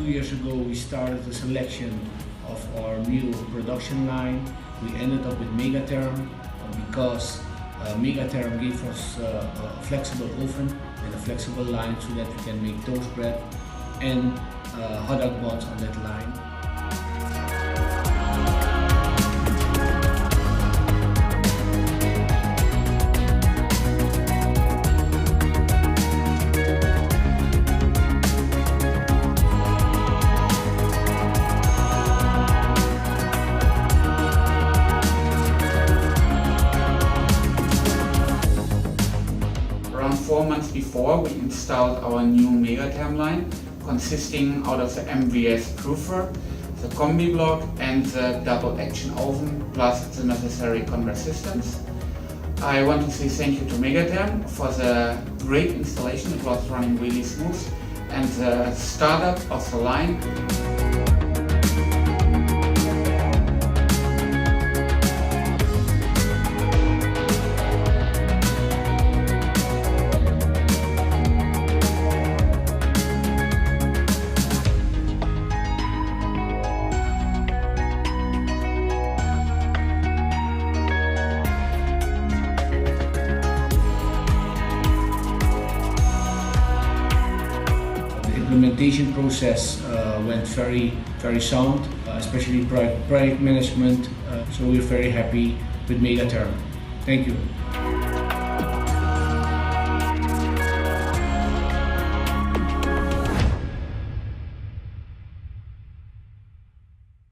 2 years ago we started the selection of our new production line. We ended up with MECATHERM because MECATHERM gave us a flexible oven and a flexible line so that we can make toast bread and hot dog buns on that line. Around 4 months before, we installed our new MECATHERM line, consisting out of the MVS proofer, the COMBI block and the double action oven, plus the necessary conveyor systems. I want to say thank you to MECATHERM for the great installation. It was running really smooth, and the startup of the line. The implementation process went very sound, especially project management. So we're very happy with MECATHERM. Thank you.